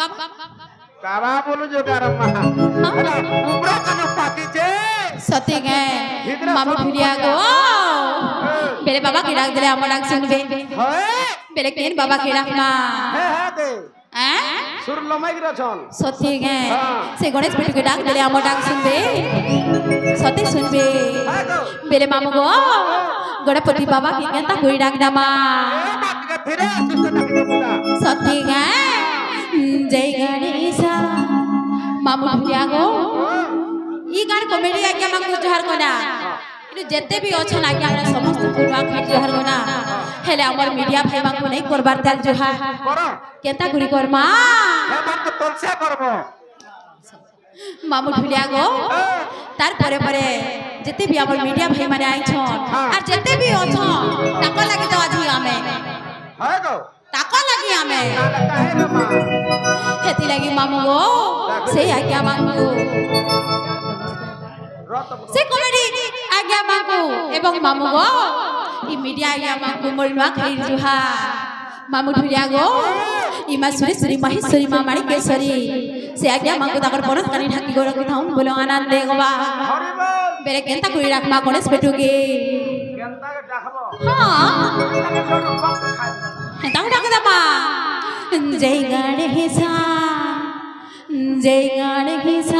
कावा बोलू जो करम्मा अरे उबरा कनो पाती छे सते गे मामू फिरिया गो बेले बाबा के डाक दिले हमर डाक सुनबे बेले केन बाबा के डाक ना हे दे सुर लमाई गिरा छन सते गे से गणेश पेटू के डाक दिले हमर डाक सुनबे सते सुनबे बेले मामू गो गणपति बाबा के केनता कोई डाक दामा सते गे जय गणेश मामू फिरिया गो ई गान कॉमेडी आज्ञा मांगु जोहार कोना इनु जत्ते भी अछन आज्ञा हमरा समस्त पूर्वा खाट जोहार कोना हेले हमर मीडिया भाई मांगु नहीं करबार ताल जोहार करो केता गुरी करमा हे मन को तलसा करबो मामू फिरिया गो तार परे परे जत्ते भी हमर मीडिया भाई माने आइ छन और जत्ते भी अछन ताको लागि तो आज हमें है गो ताको लागि हमें हेती लागि मामू गो से आज्ञा मांगु से कॉमेडी आज्ञा मांगु एवं मामू गो ई मीडिया आज्ञा मांगु मोरनुआ खाई जुहा मामू ठुरिया गो ई मा सुरेश्वरी महेश्वरी मा माणिकेश्वरी से आज्ञा मांगु ताकर परत कानी ढाकी गो रखि थाउन बोलो आनंद देगवा बेरे केनता कोई राखमा गणेश पेटू के केनता के डाखबो हां हेता डाक दमा जय गणेश जय गणेश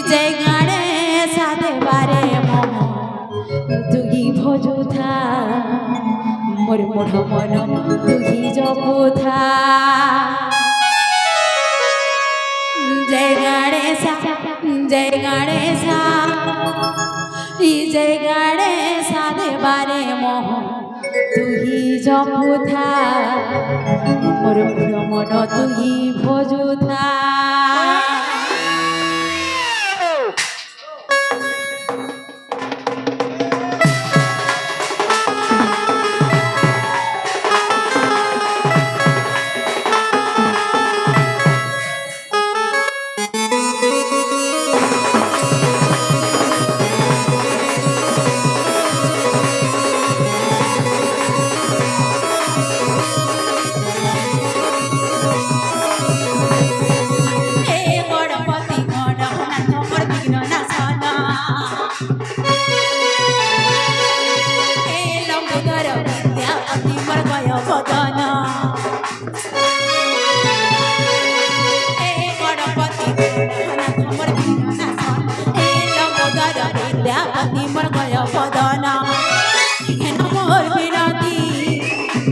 जय गणेश देवारे मम तुही भजुथा मोर मोढ़ मन तुही जपुथा जय गणेश जय गणेश जय गणेश देवारे मोह तुही जपुथा मोर मोढ़ मन तुही भजुथा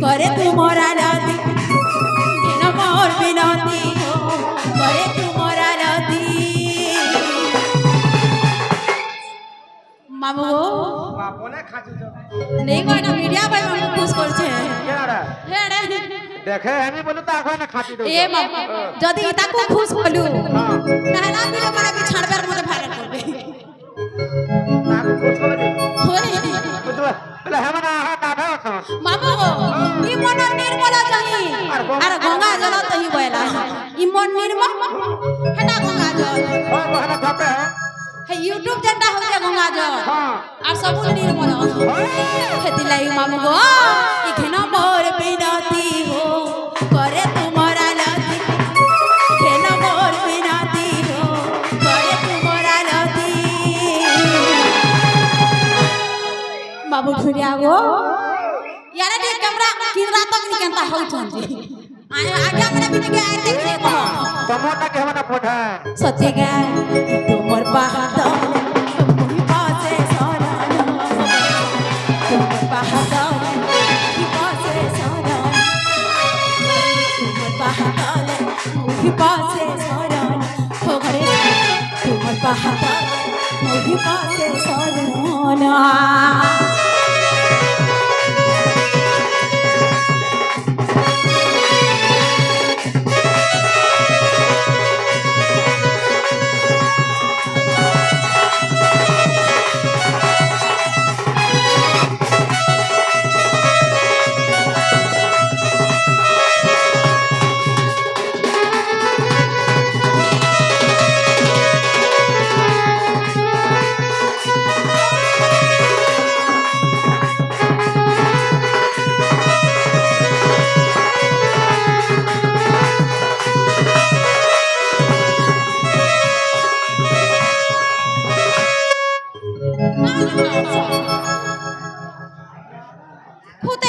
करे तुम्हारा राती मोर बिनती करे तुम्हारा राती मामू बापोने खाची जो नहीं कोना मीडिया भाई मामू खुश कर छे केड़ा हेड़े देखे हमी बोलू ता आखो ना खाची दो ए मामू जदी ताको खुश बोलू हां नहला वीडियो बना के छाड़बर मते वायरल करबे ताको खुश कर दे होय बुझवा पहले हमना काढा छ मामू ई मन निर्मल जाई अरे गंगा जल तही बयला ई मन निर्मल हेटा गंगा जल ओ बहना थपे हे YouTube जंडा हो गया गंगा जल हां और सब निर्मल खेती लाई मामू गो ई घेना मोर बिनती हो करे तुम्हारा लती घेना मोर बिनती हो करे तुम्हारा लती बाबू ठुरिया गो यारे देख कैमरा किन रात तक निकंता हो छंती आज्ञा मने बिन के आते के को टमाटर के हमना फोटा सच्चे गे तुमर बात मुही पासे सोना तुमर बात मुही पासे सोना तुमर बात मुही पासे सोना हो घरे तुमर बात मुही पासे सोना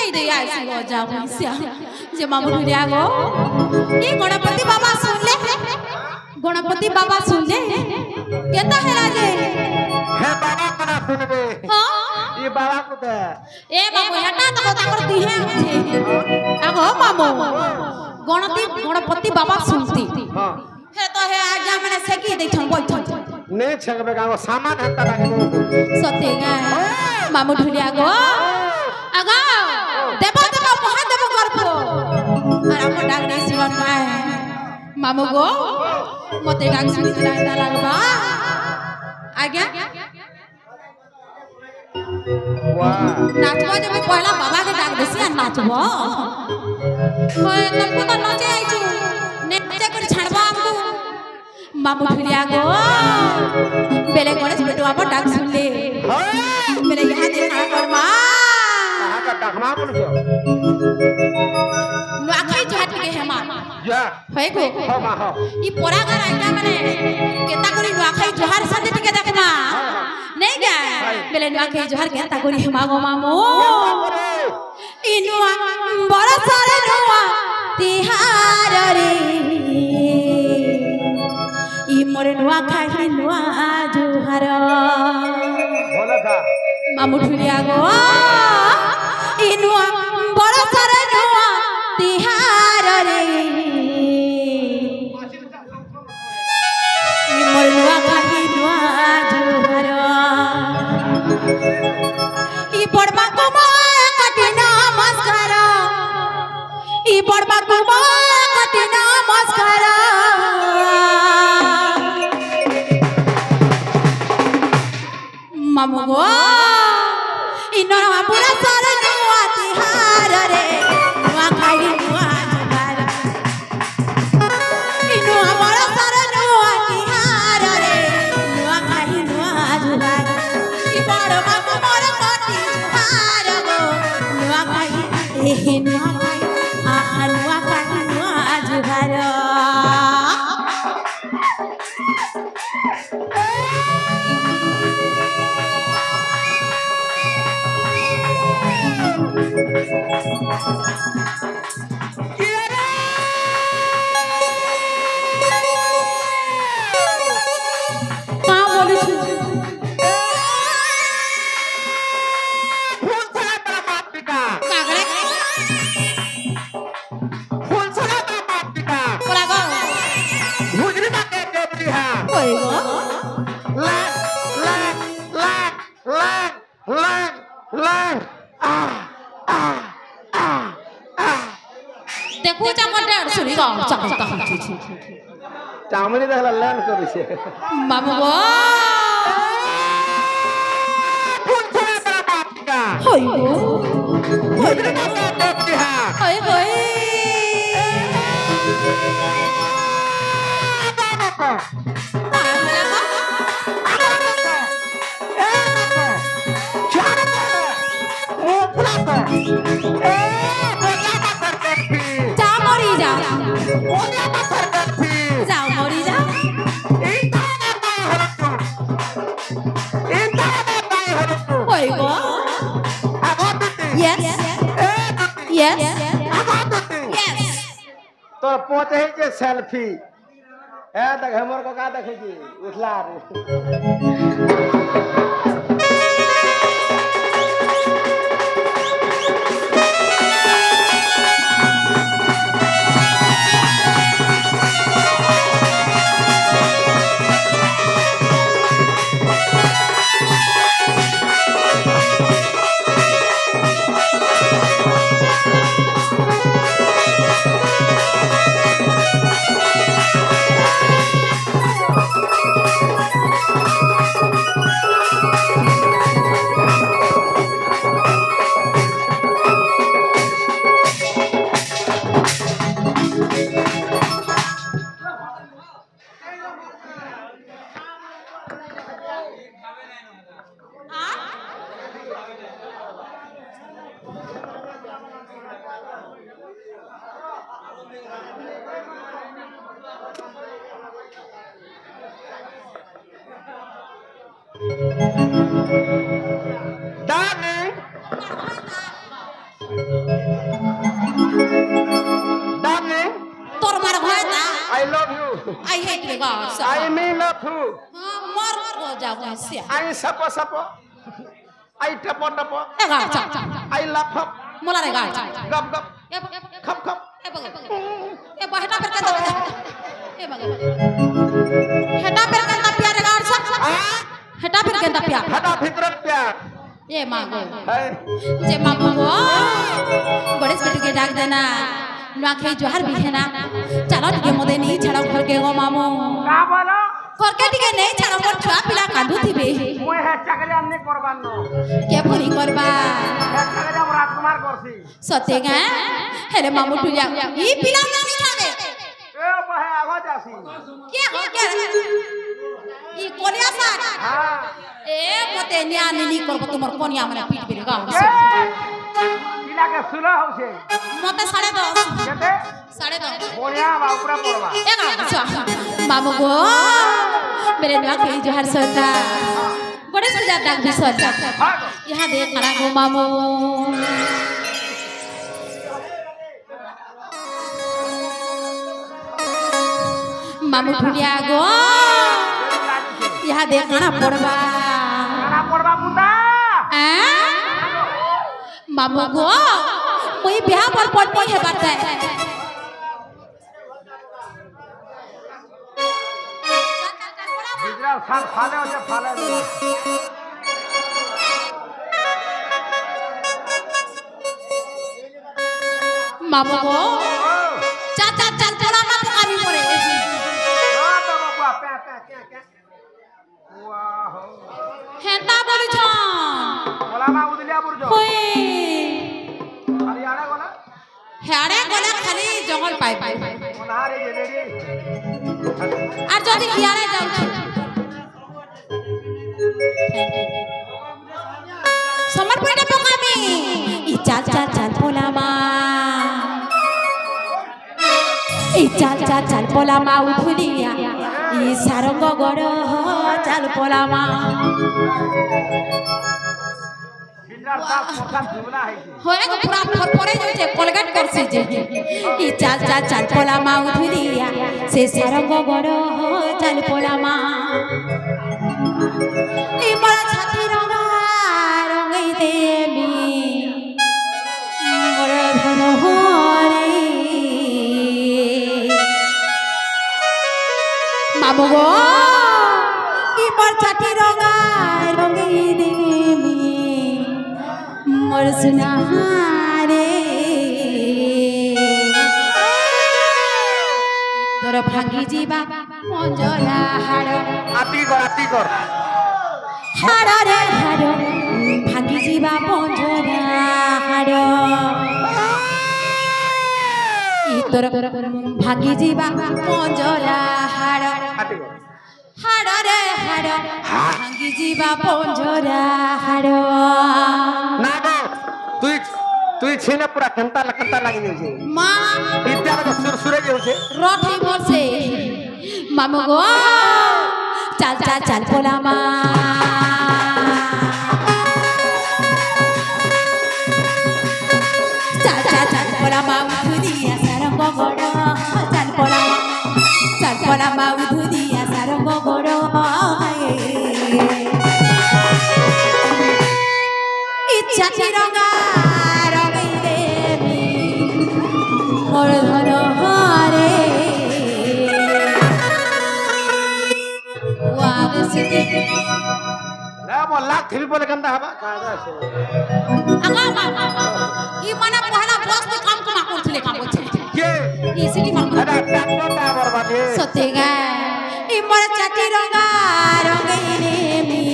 कई दे आसी गो जा भैंसिया जे मामू ढुरिया गो ई गणपति बाबा सुन ले गणपति बाबा सुन ले केता हेला जे हे बाबा कना सुनबे हां ये बाबा को दे ए बाबू हेटा तो ताकर दिहे आगो मामू गणपति बाबा सुनती हां हे तो हे आज्ञा माने सेकी दैथन बैठन ने छगबे गाओ सामान हता राखबो सते गा मामू ढुलिया गो आगा देबो देबो महा देबो करबो और हम डाक दे जीवन का मामू गो मते डाक सुनी ना लागबा आज्ञा वाह नाचबो जब पहला बाबा के डाक देसी आ नाचबो होय तुमको तो नाचे आइछु नेचे कर छाड़बा हमको मामू ढुलिया गो बेले गणेश बेटवा पर डाक सुन ले मेरे यहाँ देखा कर मां कहां का डखमा बोल जो नुआखाई जहाट के हेमा या होय गो हो मा हो ई पोरा घर आइटा माने केता करी नुआखाई जोहार संदे टिके देखना नहीं गा बेले नुआखाई जोहार केता करी हेमा गो मामू ई नुआ बड़ा सारे नुआ तिहार रे ई मोरे नुआखाई नुआ जोहार बोला था मामू ढुलिया गो ई नुआ बड़ा सारे नुआ तिहार रे ई मोर नुआखाई नुआ जोहार ई बड़मा को मोर काटे नमस्कार ई बड़मा को मोर काटे नमस्कार मामू गो इनो पूरा सारे नुआ तिहार रे नुआ खाई नुआ जुगार इनो हमारा सारे नुआ तिहार रे नुआ खाई नुआ जुगार ई बड़ मामू मोर कोटी जुगार गो नुआ खाई ए नुआ खाई आ नुआ खाई नुआ जुगार देखो चमटा सुनी गा चमटा चामड़ी देखला लैंड करै छै मामू गो होय गो होय होय जा मरी जा जा मरी जा होय गो yes yes yes तो पोते जे सेल्फी ए देख हमर को का देखै छी उठला Darling. I hate the gods. I mean love you. More go jago sia. I sapo sapo. I tapo tapo. Ega. I lap hop. Mola rega. Gap gap. Khap khap. Eba heta perkata. Eba. Heta perkata pyar rega sa. Heta perkata pyar. Hata fitrat pyar. ये मांगो है जे मांगो गणेश बेटी के डाक देना नुआखाई जोहार भी है ना चलो टिके मोदे नहीं छाड़ो घर के गो मामू का बोलो घर के टिके नहीं छाड़ो मोर छुआ पिला कांदू थिबे मुई हे चाकरी अन्ने करबान न के पुरी करबा हे चाकरी हम राजकुमार करसी सते गा हेले मामू टुलिया ई पिला नहीं छाड़े ए बहे आगो जासी के ई कोलिया सा हां ए मते न्या निनी करबो तुमर कोनिया माने पीट बेरेगा इला के सुलो होसे मते 10:30 केते 10:30 बोलिया बा ऊपर पड़वा एगा अच्छा मामू गो मेरे नुआ के जोहार सरदा गणेश पूजा डाक भी सरदा यहां देख खड़ा गो मामू मामू ठुलिया गो यहां देख खाना पड़बा पुता मामू गो कोई ब्याह पर पड़ है बात है गुजरात साल फाले हो फाले मामू गो चाचा चल थोड़ा मत आवी पड़े तो बाबा पे क्या वाह हेता बोलु छ बोला मा उदलिया बुरजो होय हरियाणा बोला हेड़े गले खाली जंगल पाई मोनारे जेलेरी আর যদি হিয়ারে যাচ্ছি সমর্পণে পকামি ই চাল চাল চাল পোলামা ই চাল চাল চাল পোলামা উঠুলিয়া ই সারঙ্গ গড় চাল পোলামা बिजरार साल मोखान जुबना है হয়ে গো পুরা ফরফরে যাচ্ছে কলগেট করছি যে ই চাল চাল চাল পোলামা উঠুলিয়া সে সারঙ্গ গড় চাল পোলামা ই মোরা ছাতি রঙা রঙাই দেবি মোর ধন হরে মামু গো ই মোর ছাতি রঙা রঙাই দেবি মোর সুনারে তোর ভাঙ্গি ଯିବା মঞ্জরা হাড় आती कर হাড় রে হাড় ভাঙ্গি ଯିବା মঞ্জরা হাড় ই তোর ভাঙ্গি ଯିବା মঞ্জরা হাড় आती कर হাড় রে হাড় ভাঙ্গি ଯିବା মঞ্জরা হাড় ना गो তুই ছিনে পুরা কেন্তা লাগি যাচ্ছে মা ইত্যাদি সুরসুরে যাচ্ছে রঠি বসে মামু গো চাল চাল চাল পোলামা চাল চাল চাল পোলামা উধুদিয়া সারঙ্গ গড় চাল পোলামা উধুদিয়া সারঙ্গ গড় ইচ্ছা চিরঙ্গা রঙাই দেবী মোর ধন হরে ওয়ারে সিটি না লাখ থিবি বলে কেনতা হবা কাজা আছে আগা ই মানে পহলা বস তে কাম কমা করছিলে কাম করছে কে ই সিটি কাম আরে ডাক্তারটা বরবাদে সতেগা ই মোর চাটি রঙা রঙাই দেবী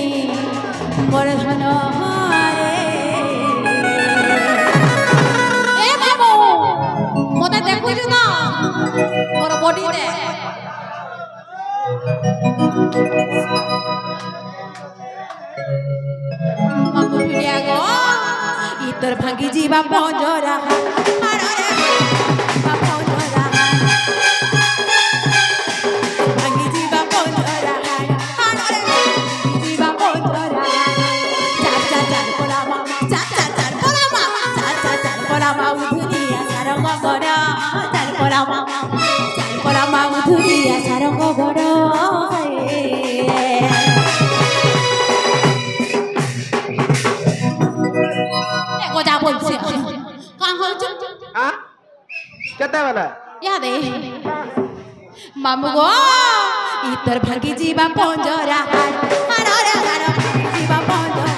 মোর ধন হরে এ মামু মতে দেখুছু না মোর বডি রে মামু ভিডিয়া গো ইতর ভাঙ্গি ଯିବା পঞ্জরা হাড়রে বা পঞ্জরা ভাঙ্গি ଯିବା পঞ্জরা হাড়রে ଯିବା পঞ্জরা চাল চাল চাল পোলামা চাল চাল চাল পোলামা চাল চাল চাল পোলামা মামু ধুরিয়া সারঙ্গ গড় চাল পড়া মামু ধুরিয়া সারঙ্গ গড় গজা বলছে কাঁ হচ্ছে হ্যাঁ কেতেবেলা ইয়াদে মামু গো ইতর ভাগি জীবা পঞ্জরা হাড় হাড় ভাগি জীবা পঞ্জরা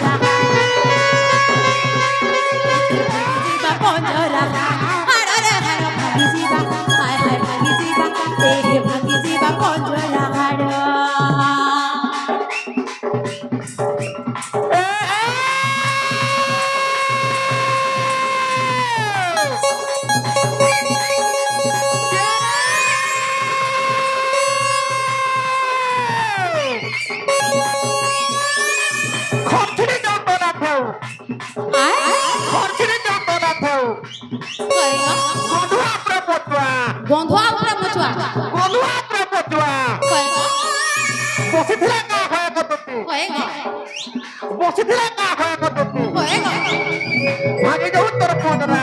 জীবা পঞ্জরা হাড় হাড় ভাগি জীবা হায় হায় ভাগি জীবা দেহে ভাগি জীবা পঞ্জরা হাড় বন্ধু আপনা মচুয়া বসিছিলে না হয় কতটি বসিছিলে না হয় কতটি ভাগে যাও তোর পদরা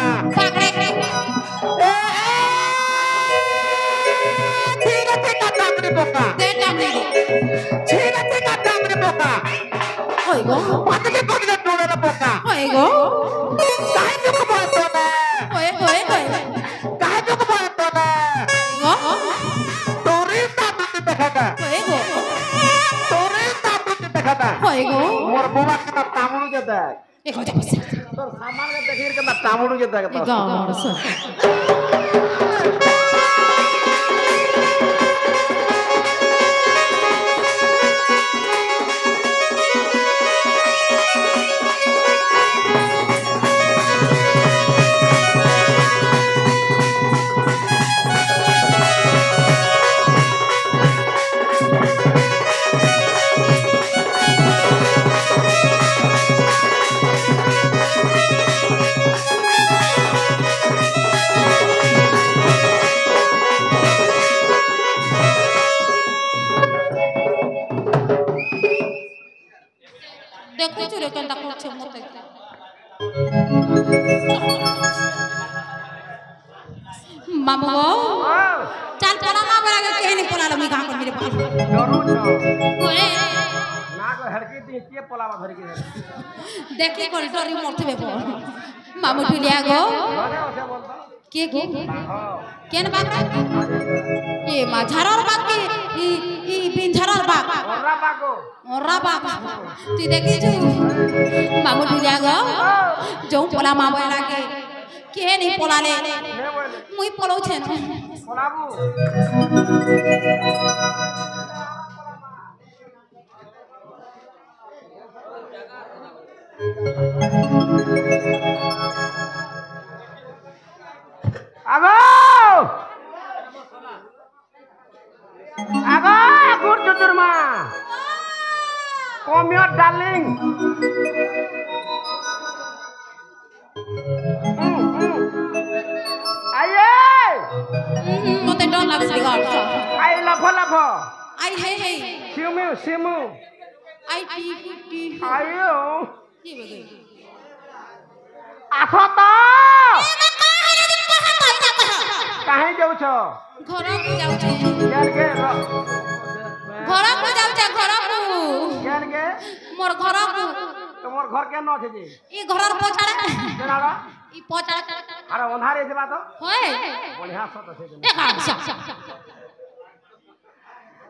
ঠিক আছে কাটামরে বোকা ঠিক আছে কাটামরে বোকা পাতলে পদরে ডোরে বোকা কাহে দুঃখ বয়ত না কাহে দুঃখ বয়ত না তোরে তাপতে দেখাটা তোরে তাপতে দেখাটা মোর বোবা কেনা তামুড়ু যে দেখ তোর সামানে দেখির কেনা তামুড়ু যে দেখ দেখুছ রে কেনটা করছে মতে মামু গো চাল পড়া মা বলা কে কেনে পড়ালো মি গাঁ করে পাল ওয়ে না গো হড়কি দি কে পলাবা ধরকি দেখি করে ডরি মরতে বেপ মামু ঠুলিয়া গো মানে ওসে বলতো কে কেন বাপ এ মা ঝাড়র বাপ কি ই বিন ঝাড়র বাপ ওরা বাপ তুই দেখিছু মামু ঠুলিয়া গো যৌ পলা মা বলা কে নি পলালে মুই পলাউছে পলাবু আগো আগো গুড চতুর্মা কম ইয়োর ডার্লিং আইয়ে মতে ডর লাগছে গো আই লাফ লাফ I hey hey সিমু I T আইও কি বগে আছো তো কাহে যাউছ ঘরকু যাউছে কেন কে ঘরকু যাউছে ঘরকু কেন কে মোর ঘরকু তোমার ঘর কেন আছে যে ই ঘরর পোছাড়ে কেনাড়া ই পোছাড়ে আরে অন্ধারে যাবা তো হয় বঢ়িয়া সত আছে দেখা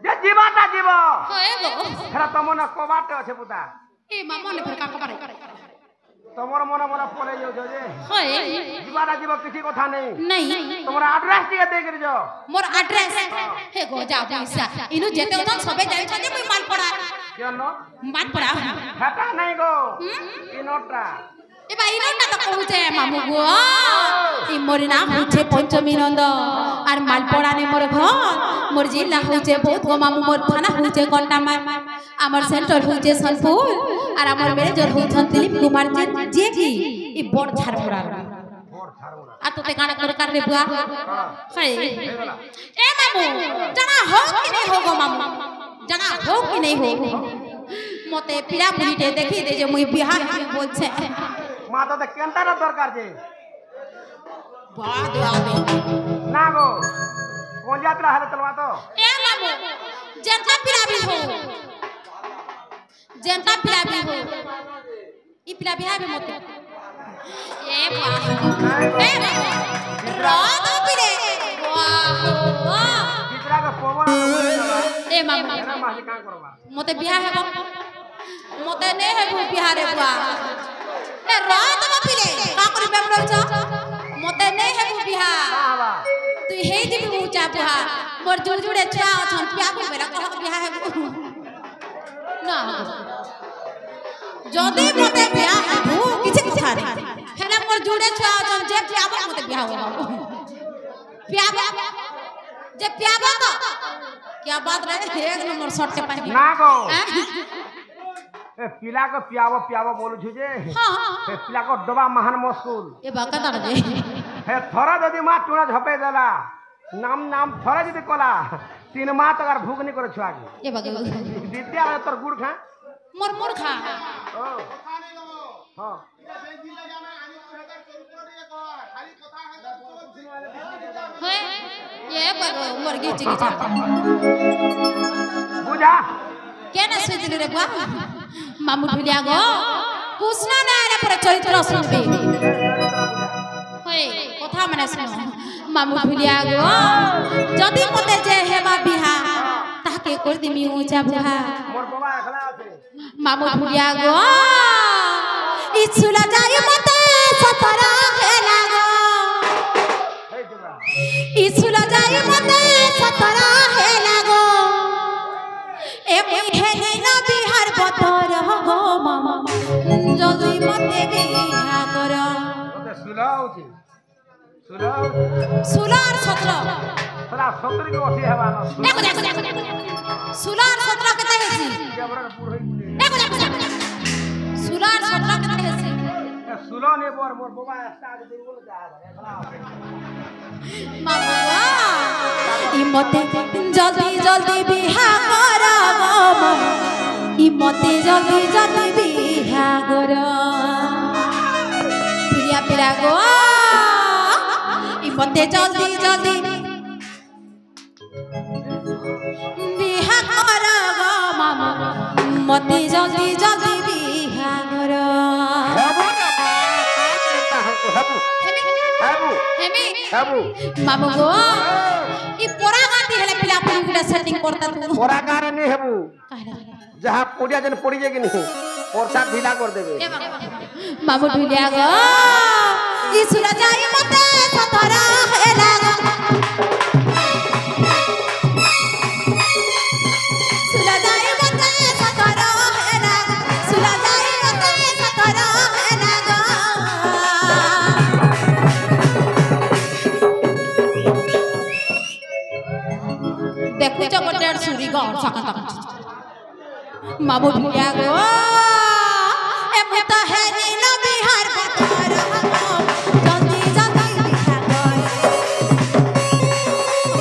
যে জীবাটা জীব হয় গো হেরা তমনে কবাটে আছে পুতা এ মামনে ফের কাকা পারে তোমার মনে মনে পড়ে যাও যে হয় জীবাটা জীব কিছু কথা নেই নাই তোমার অ্যাড্রেস টিকে দেই করে যাও মোর অ্যাড্রেস হে গো যা পয়সা ইনু যেতে ওজন সবে যাইছ যে মুই মালপড়া কেন মালপড়া হাটা নাই গো ইনোটা এবা ইনোটা তো কহুছে মামু গো ই মোর না হচ্ছে পঞ্চমী নন্দ আর মালপড়া নে মোর ঘর মোর জিল্লা হচ্ছে বহুত গো মামু মোর থানা হচ্ছে কন্টামার আমার সেন্টার হচ্ছে সনপুর আর আমার ম্যানেজার হচ্ছেন দিলীপ কুমার যে কি ই বড় ছাড়পড়া আর তোতে গানা করে কার রে বুয়া হাই এ মামু জানা हो कि नहीं हो गो मामू জানা हो कि नहीं हो মতে পিড়া পুরিটে দেখি দে যে মুই বিহার আমি বলছে মা তো কেনটার দরকার যে बात दे ना गो कौन यात्रा है तलवा तो ए मामू जनता पिलाबी हो जनता पिलाबी हो ई पिलाबी है मोते ए वाह ए रात पिले वाह कितरा का पवन ए मामू ना माजी का करबा मोते बियाह है मोते ने है बियाह रे बुआ ए रात पिले का करी बेमरो छ मोते ने है बियाह हां तू हे दिबी ऊंचा बुहा मोर जुड़ जुड़े छुआ छन पिया को बेरा कह बियाह है ना जदी मोते बियाह है किछि कथा नहीं हेला मोर जुड़े छुआ छन जे पियाबो मोते बियाह हो पियाबो जे पियाबो तो क्या बात रहे एक नंबर शॉट के पानी ना गो ए पिला को पियाबो बोलु छु जे हां ए पिला को डबा महान मस्कुल ए बाका दर जे हे थरा जदी मा टुना झपे देला नाम थरा जदी कोला 3 माह तक भूख नहीं करे छुआ के ए बाका विद्या है तोर गुड़ खा मोर खा हां हां है ये बाका मोर गिची गिचा बुझा केना सुदिले रे बुआ मामू ढुलिया गो कृष्ण नारायण पर चरित्र सुनबे होय কথা মানে শুনো मामू ढुलिया गो जदी मते जे हेबा बिहा ताके कर दिमी ऊंचा बुहा मोर बाबा एखला আছে मामू ढुलिया गो इछुला जाय मते सतरा हेला गो हे देबा इछुला जाय मते सतरा हेला गो ए हेले ना बिहार बतर हो मामा जदी मते बिहा कर ओते सुलाउची सुलार सत्र तोरा 70 के ओसी हेबा न देखो सुलार सत्र कते हेसी केबरा पूर होई देखो सुलार सत्र कते हेसी ए सुलो ने मोर बाबा स्टार्ट दे बोल जा एखला मामा ई मते जल्दी जल्दी बिहा कर मामा ई मते जल्दी जल्दी बिहा कर पिया गो ई मते जल्दी जल्दी बिहा कर मामा मते जल्दी जल्दी बिहा कर हेबू मामू गो ई पोरा गाती हेले पिला पुरा सेटिंग करता तू पोरा गारे नहीं हेबू कहला जहां पोडिया जन पड़ी जेगी नहीं और साथ ढीला कर देबे मामू ढुलिया गो ई सुरा जाई मते सतरा हेला गो सुरा जाई मते सतरा हेला सुरा जाई मते सतरा हेला गो देखु च गोटेर सुरी गो सका तक मामू ढुलिया गो ए मुता है नी न बिहार बतर जल्दी जल्दी बिहा कर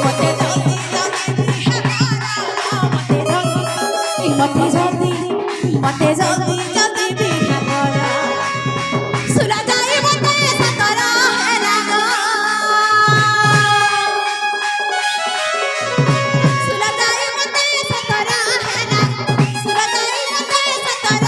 मते जल्दी जल्दी बिहा कर मते जल्दी जल्दी बिहा कर सुला जाई मते सतरा हेला गो सुला जाई मते सतरा हेला सुला जाई मते सतरा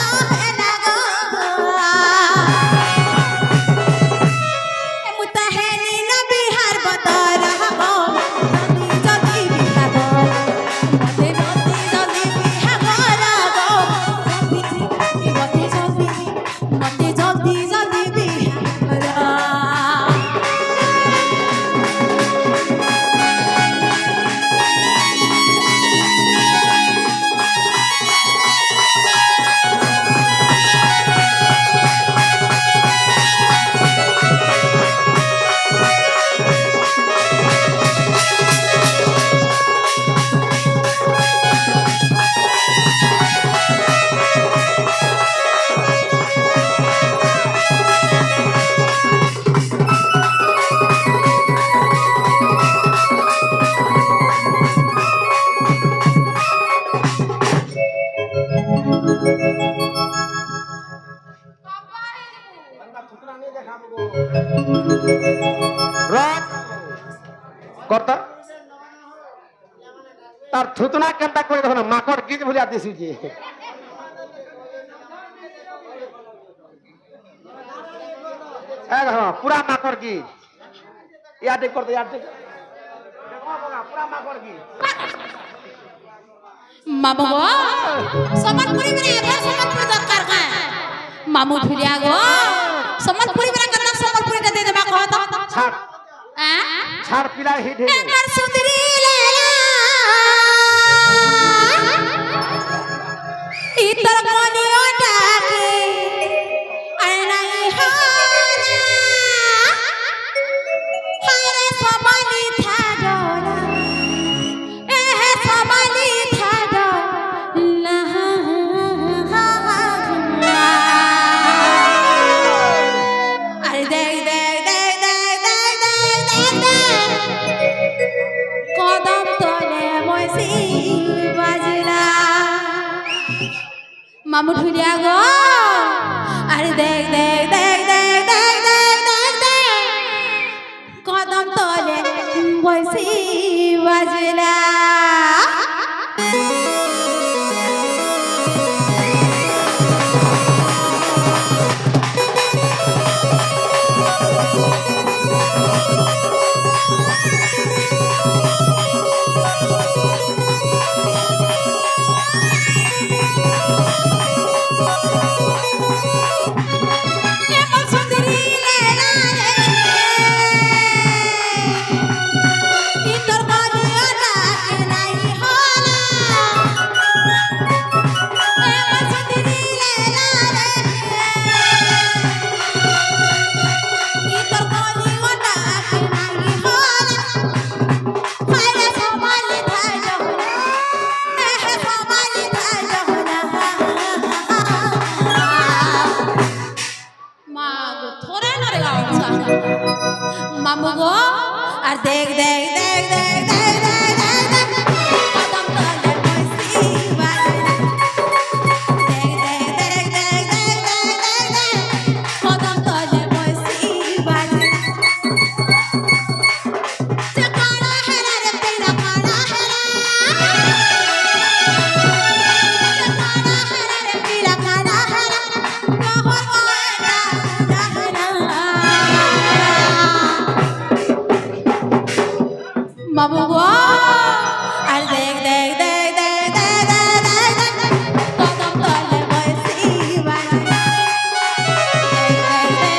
করতা তার থুতনা কেনটা করে দেখো না মাকড় গীত ভুলিয়া দিছি দেখো পুরা মাকড় গীত ইয়াতে করতে ইয়াতে পুরা মাকড় গীত মামু গো সম্বলপুরি বেলা এবার সম্বলপুরি দরকার কা মামু ধুরিয়া গো সম্বলপুরি বেলা কথা সম্বলপুরিটা দিয়ে দেবা কহ তো ছাড় ছাড় পিলা হিট হে আমার সুন্দরী লেলা ইতর কোনিও ডাকে আরে নাই হারা হারে সমালি থাডলা এ সমালি থাডলা আরে দেখ দেখ দেখ দেখ দেখ দেখ কদম তলে বসি বাজলা মামু ঠুরিয়া গো আরে দেখ দেখ দেখ দেখ দেখ দেখ দেখ দেখ কদম তলে বসি বাজলা মামু গো আর দেখ দেখ দেখ দেখ দেখ দেখ দেখ কদম তলে বসি বাজলা দেখ দেখ দেখ দেখ দেখ দেখ দেখ কদম তলে বসি বাজলা কানা হেরা রে তেরা কানা হেরা কানা হেরা রে তেরা কানা হেরা কহর কানা মামু গো আর দেখ দেখ দেখ দেখ দেখ দেখ দেখ কদম তলে বসি বাজলা দেখ দেখ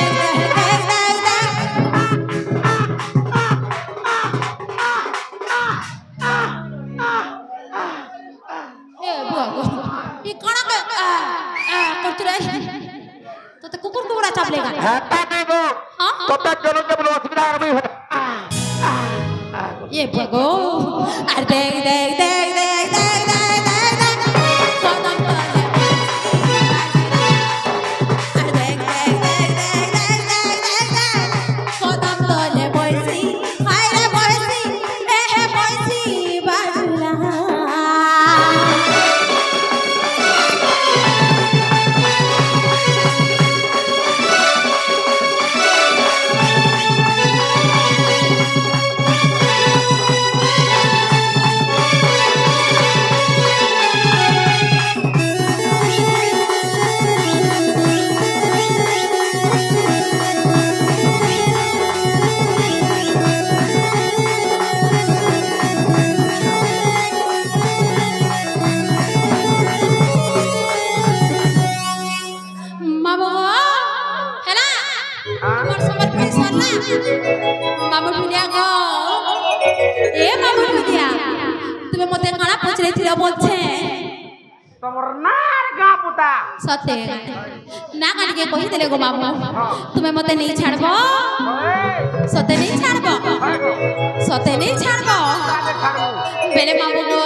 দেখ দেখ দেখ এ বুয়া গো ই কোনা করতে রে তোতে কুকুর কুকুরা চাপলে গা হ্যাঁ তা দেব তোটা চলো কেবল অসুবিধা হবে ये भगो अरे देख देख देख देख देख देख देख देख कदम तले अरे देख देख देख देख देख देख देख कदम तले बसी हाय रे बसी ए बसी बाजला मामू हेला तुम्हार समर्पण सरला मामू ढुलिया गो ए मामू ढुलिया তুমি মতে কানা পচরাইছিলা বলছে তোমার নার গা পুতা সতে না কাটিকে কহি দেলে গো মামু তুমি মতে নেই ছাড়বো সতে নেই ছাড়বো সতে নেই ছাড়বো বেলে মামু গো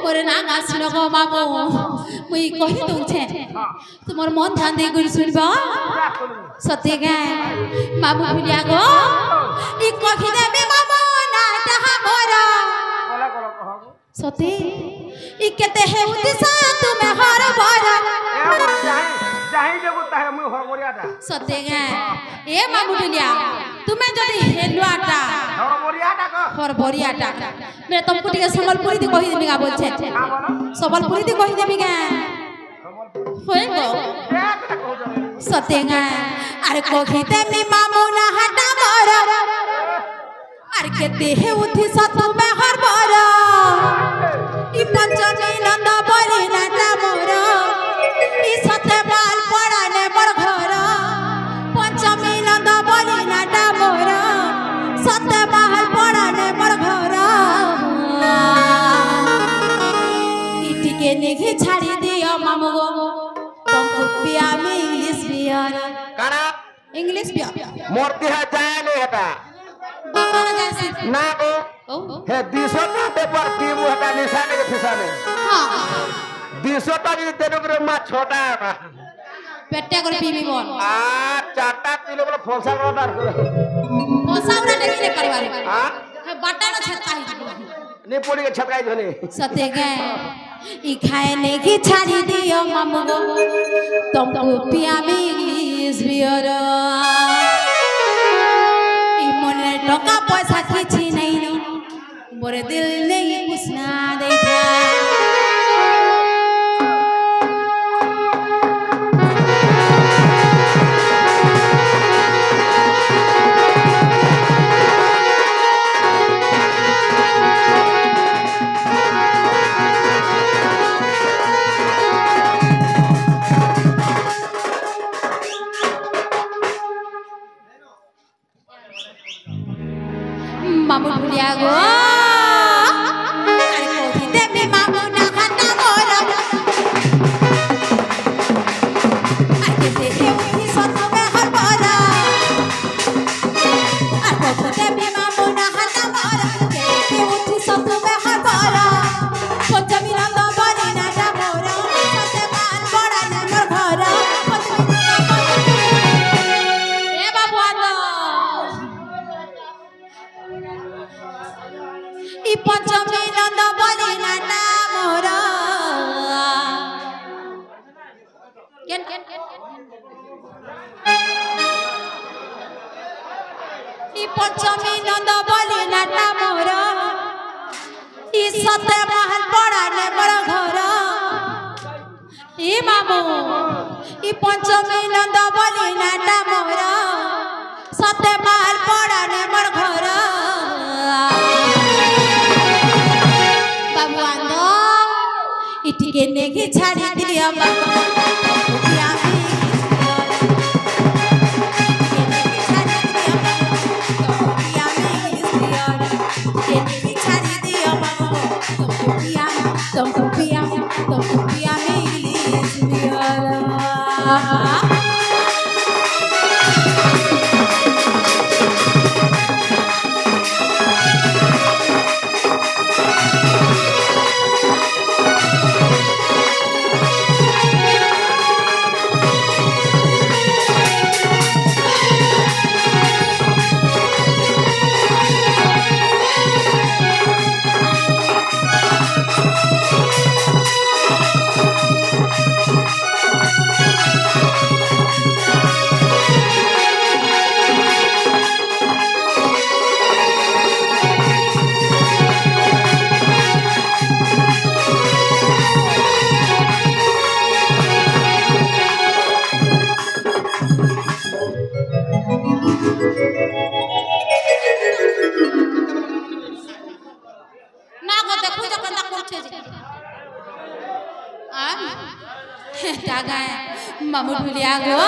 করে না গাছিল গো মামু মুই কহি দউছে তোমার মন ধ্যান দেই করি শুনবো সতে গে মামু ঢুলিয়া গো ই কহি দেবে মামু না তাহা মোরা সতে ই কেতে হেউতিসা তুমি হর বরা যাই দেব তাহে মুই হরবরিয়াটা সতে গে এ মামু ঢুলিয়া তুমি যদি হেলুয়াটা হরবরিয়াটা কো और बरियाटा मैं तुमको ठीक संबलपुरी दी कहि देबी गा बोलछे संबलपुरी दी कहि देबी गा होएगो सतेगा अरे कोखिते मी मामू ना हटा मोर अरे केते हे उठी सतु में हर मोर ई पंचमी नंद बोली नाटा मोर ई सते बाल पड़ाने मोर घर पंचमी नंद बोली नाटा मोर सते बाल पड़ाने मोर घर ई टिके नेघे छाड़ी दियो मामू गो तुमको पिया में इंग्लिश बियर काना इंग्लिश बियर मूर्ति है जाए नहीं हटा बाबा जैसे ना को ओ है 200 का पेपर पीबू हटा निशाने के फिसाने हां 200 का भी तेरे को मा छोटा है ना पेटे कर पीबी बोल आ चाटा किलो वाला फोसा ऑर्डर कर फोसा उड़ा देखी करवारे हां है बाटा न छटकाई नहीं पूरी के छटकाई धने सते गे ई खाए ने की छाड़ी दियो मामू गो तुमको पिया में इंग्लिश बियर ई मने टका पैसा किछि नहीं मोरे दिल नहीं पुसना देता मामू भुलिया गो अरे कोठी देबी मामू ना खाता मोर आके ते उठी सत में हर मोर आको देबी मामू ना खाता मोर के उठी सत में हर मोर पंचमी नंद बरी ना जा मोर सते बाल बड़ा ना मोर घर ए बाबू आलो ई पंचमी नंद बोली नाटा मोर केन ई पंचमी नंद बोली नाटा मोर ई सते महल पड़ा ने मोर घर ई मामू ई पंचमी नंद बोली नाटा मोर सते महल पड़ा ने मोर घर इटिके नेघे छाड़ी दिया बाबा पिया में पिया में नेघे छाड़ी दिया बाबा तुमको पिया में इंग्लिश बियर ना को देखु जे कंदा करछे जे आ टागा मामू भुलिया गो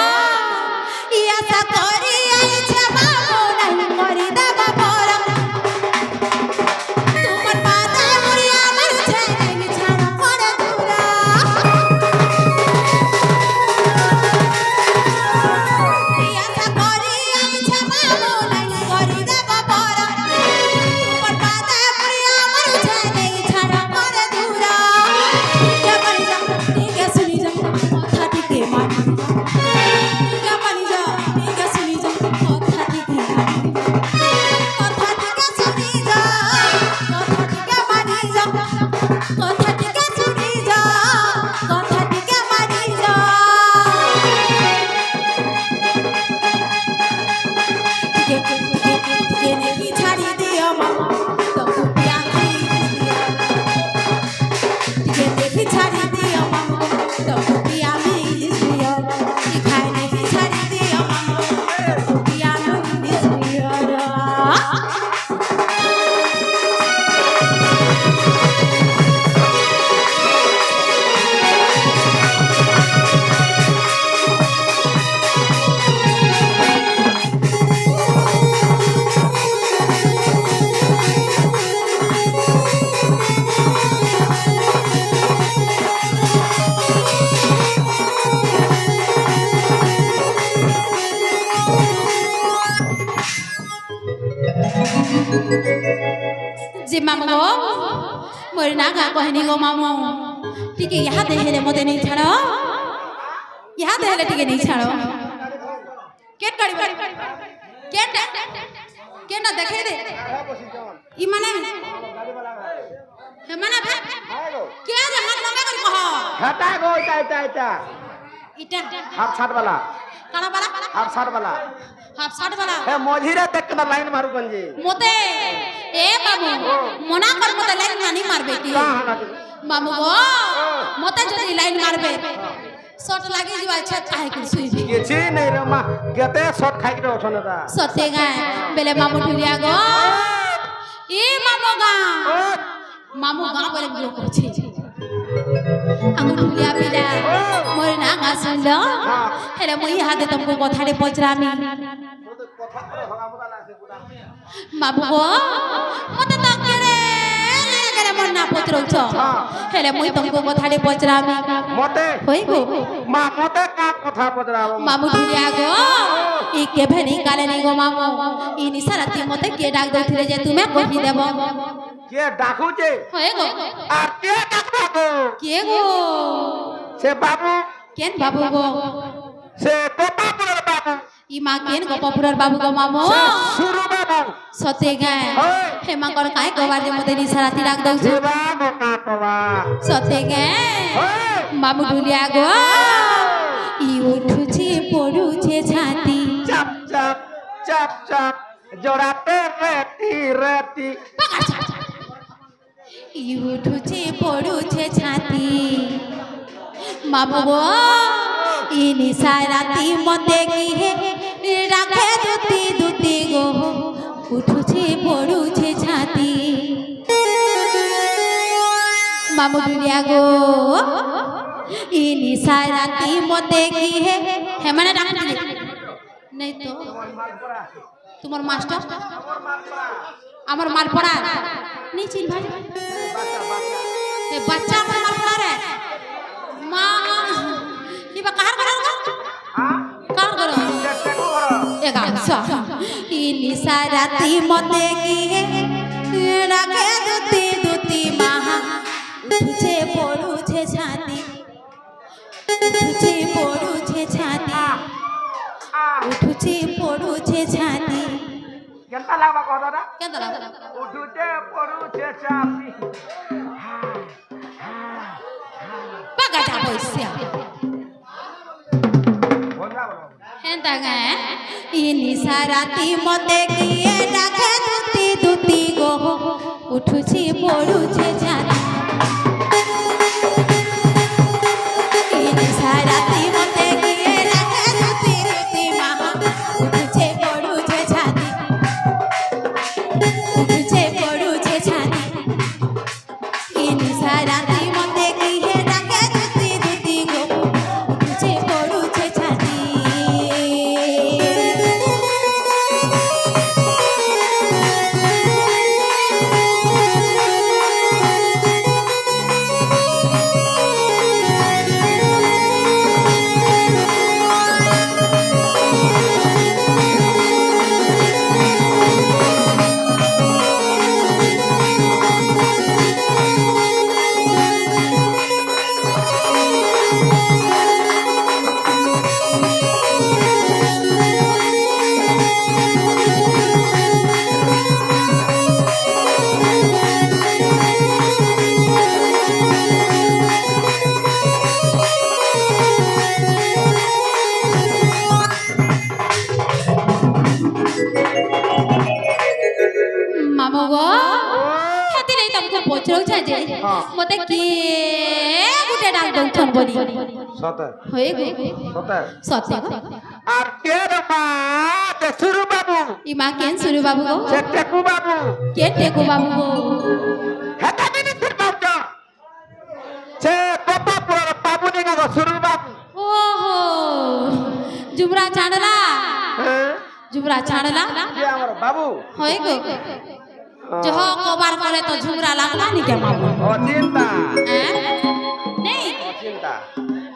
ई आशा करी आई छे मामू नहीं मरी देबा पर तुमर पाता मुरिया मर छे नहीं छाड़ पड़े दूरा ई आशा करी आई छे मामू नहीं मरी देबा पर तुमर पाता मुरिया मर छे नहीं छाड़ पड़े दूरा के बनी जा के सुनी जा माथा टिके मार के बनी जा के सुनी जा जे मामू गो मोर ना का कहनी गो मामू ठीक है यहाँ देहले मते नहीं छाड़ो यहाँ देहले ठीक नहीं छाड़ो केट करी केट केट ना देखे दे ई माने हे माने क्या जे हाथ लगा कर कह हटा गो इटा इटा हाफ छाट वाला काना वाला हाफ छाट वाला हाफ शर्ट वाला हे मोझीरे देख के लाइन मारू गंजी मोते ए बाबू मना कर मोते लाइन नहीं मारबे की मामू गो मोते जदी लाइन मारबे शॉट लागी जीवा अच्छा काहे कर सुइबे केछि नहीं रे मा गेते शॉट खाइ के ओठने ता सते गाय बेले मामू ठुरिया गो ए मामू गा बोले ब्लॉक करछि अंगु ठुरिया बिला मोर ना गा सुनलो हेले मुई हाथे तुमको कथाडे पचरामी मामू गो मते तो केरे मन ना पचरौछ हेले मुई तुमको कथाडे पचरामी मते होई गो मा मते का कथा पचराबो मामू ठुरिया गो ई केभे नहीं काले नहीं गो मामू ई निसारती मते के डाक दउथिले जे तुमे कहि देबो के डाकू जे होई गो आ के डाकू के गो से बाबू केन बाबू गो से गोपापुर बाबू ई मा केन गोपापुर बाबू गो मामू सुरु बाबू सते गाय हे मा कर काय गवार जे मते निसारती डाक दउ जे बाबू का तवा सते गाय मामू ठुरिया गो ई उठुछे पडुछे छाती चप चप चप चप जोड़ाते रेती ई उठुछे पडुछे छाती मामू गो ई निसाराती मते की हे राखे दुती गो उठुछे पडुछे छाती मामू ठुरिया गो ई निसाराती मते की हे माने डाकले नहीं तो तुम्हार मास्टर আমার মালপড়া नहीं चिन भाई ए बच्चा हमर मालपड़ा रे मां ई बा कहार करो कहार करो ए गांसा ई निसाराती मते की राखे दुती माहा उठुछे पडुछे छाती उठुछे पडुछे छाती उठुछे पडुछे छाती केनता लागबा कह दादा केनता लागबा उठुछे पडुछे छाती पागा जा पैसा हेंता गाय ई निसाराती मते किए डाके दुती गो उठुछी पडुछे छाती ई निसाराती मते किए डाके दुती माहा उठुछे पडुछे छाती उठुछे पडुछे छाती ई निसाराती मते किए डाके दुती गो उठुछे पडुछे छाती मामू गो हेती नहीं तुमको पचरौ छ जे मते के गुटे डाल दउथन बोली सते होय गो सते सते आर के रे मा ते सुरु बाबू ई मा केन सुरु बाबू गो से टेकू बाबू के टेकू बाबू गो हेता दिनी सुरु बाबू से गोपापुर बाबू ने गो सुरु बाबू ओहो जुमरा चांडला जुमरा चांडला के हमर बाबू होय गो जो कबार करे तो झुमरा लागला नी के मामू ओ चिंता नहीं चिंता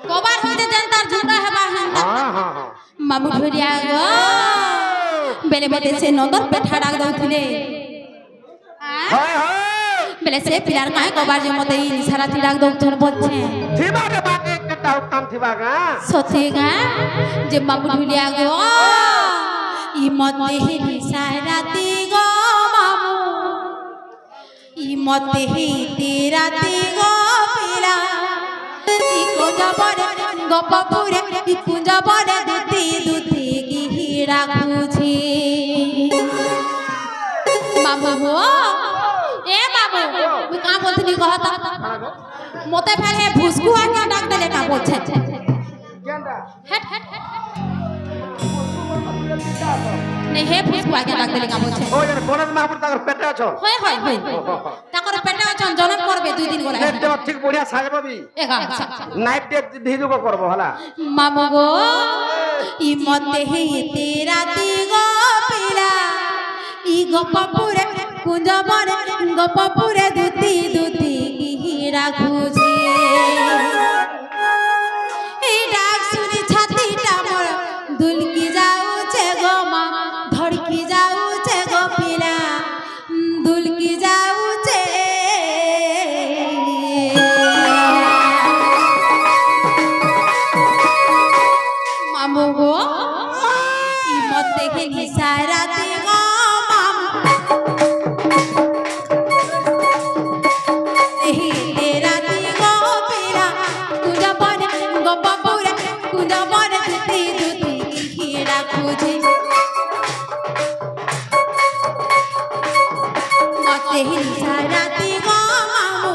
कबार होते जनता झुमरा हेबा हंता हां मामू ठुरिया गो बेले बेले से नंदर पे ठाड़ा दउथिले हाय हाय বেলে সে পিলার কায় কবার যে মতে ই সারা তিরাক দৌছন বলছে থিবা রে বাকে কেটা উত্তম থিবা গা সতে গা যে মামু ঢুলিয়া গো ই মতে হি সারাতি গো মামু ই মতে হি তিরাতি গো পিলা ই কোজবরে গপপুরে ই কুঞ্জবরে দুতি দুতি কি রাখুছি মামু গো এ বাবু তুই কা বলছিলি কহতা মতে ফেলে ভুসকু আগে ডাক দেলে কা বলছে কেনটা হেট হেট নে হে ভুসকু আগে ডাক দেলে কা বলছে ও জান বনজ মাহমুদ তার পেটে আছো হয় হয় হয় তাকর পেটে আছন জনম করবে 2 দিন গলা নেট ঠিক বড়িয়া সাজে পাবি এগা নাইট ডে ভিডিও করব হলা মামু গো ই মতে হে তেরাতি গো পিলা ই গপপুরে কুঞ্জবরে গপপুরে দুতি দুতি কি রাখুছি এই ডাক শুনি ছাতিটা মোর দুলকি যাউছে গো মা ধড়কি যাউছে গো পিলা দুলকি যাউছে মামু গো ই মত দেখে নিসারাতে গো মামু এহি তেরাতি গো পিলা কুঞ্জবনে গপপুরে কুঞ্জবনে দুতি দুতি কি রাখুছি মতে হি নিসারাতে গো মামু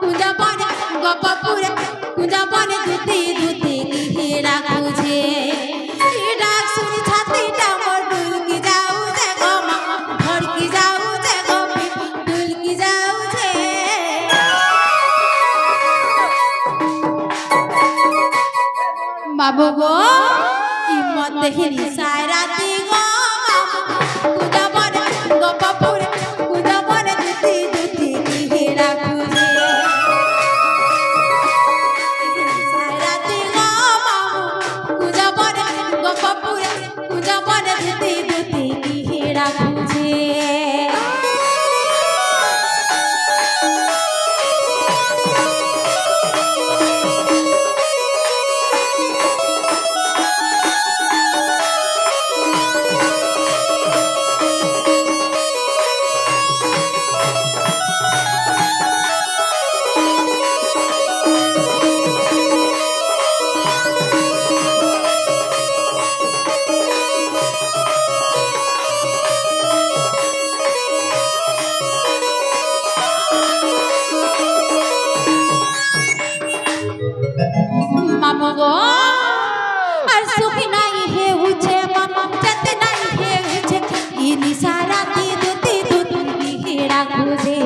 কুঞ্জবনে গপপুরে কুঞ্জবনে দুতি দুতি কি রাখুছি ডাক শুনি ছাতিটা মোর দুলকি যাউছে গো মা ধড়কি যাউছে গো দুলকি যাউছে বাবু গো ই মতে হিরি সারাতি গো কুজবনে গপপুরে কুজবনে দুতি দুতি কি রাখুছি সারাতি গো কুজবনে গপপুরে কুজবনে দুতি দুতি কি রাখুছি মামু গো আর সুখী নাই হে উছে মামা যেতে নাই হে উছে ই নিসারাতি দুতি দুতি কি রাখুছে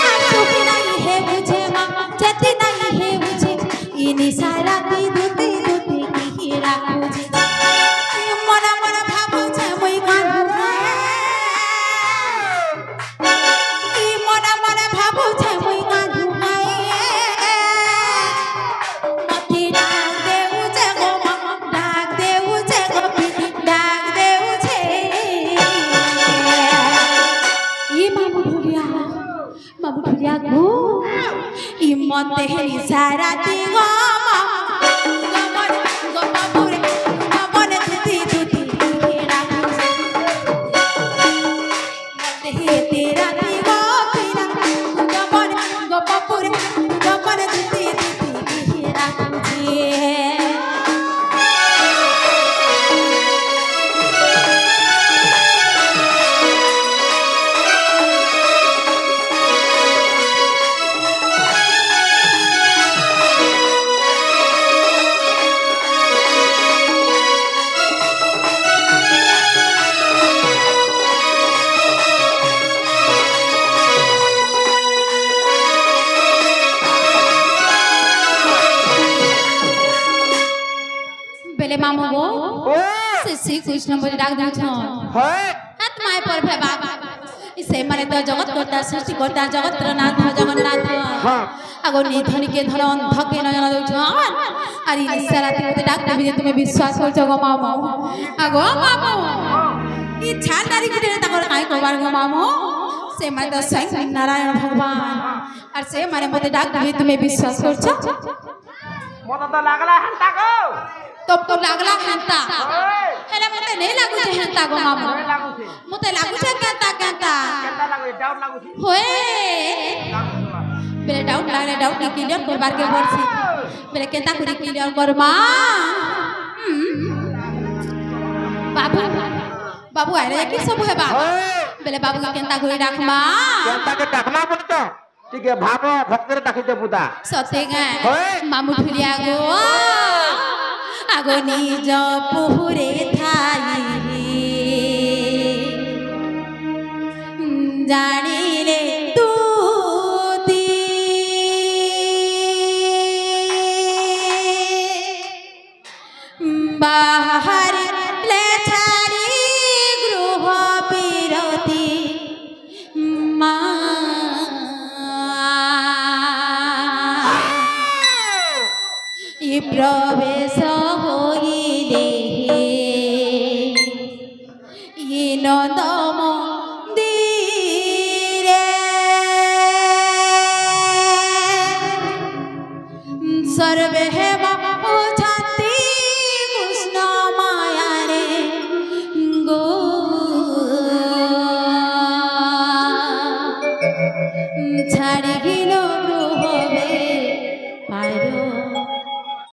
আর সুখী নাই হে উছে মামা যেতে নাই হে উছে ই নিসারাতি দুতি দুতি কি রাখুছে মরা মরা ভাবুছে মই কাঁদু ই মরা মরা ভাবুছে মই কাঁদু মতি ডাক দেউছে গো মামা ডাক দেউছে গো ডাক দেউছে ই মামু ঢুলিয়া গো ই মতে হেরি সারাতি গো মামা গমনে গপপুরে গমনে দুতি দুতি কি রাখুছে মতে হে তেরাতি গো পিলা গমনে গপপুরে গমনে দুতি দুতি কি রাখুছে বেলে মামু গো ও সে শ্রী কৃষ্ণ বলে ডাক দিছন হয় হাত মায় পর ভেবা সে মানে তো জগৎ কর্তা সৃষ্টি কর্তা জগৎর নাথ জগন্নাথ হ্যাঁ আগো নিধনিকে ধর অন্ধকে নয়ন দউছন আর ই নিসারাতি মতে ডাক দেবি যে তুমি বিশ্বাস করছো গো মামু আগো মামু ই ছাড় দাঁড়ি কুটে তাকর কাই भगवान गो मामू से मैं तो स्वयं नारायण भगवान और से मारे मते डाक भी तुम्हें विश्वास करछो मत तो लागला हंता को तो लागला हंता हेला मते नहीं लागु छे हंता गो मामू नहीं लागू छे मते लागु छे केता केता लागू डाउट लागू छे होए बेले डाउट के क्लियर करबार के बोलছি बेले केता करी क्लियर करबा बाबू बाबू आरे की सब हेबा बेले बाबू के केता करी डाकमा केता के डाकमा बोलतो ठीक है भाबो भक्तर डाकिते पुता सते गा मामू ठुलिया गो आगो निज पुहुरे थाई जानिले तू बाहर ले छारी गृह बिरती ये प्रवेश होइले ये नंद मंदिरे सर्वे हेम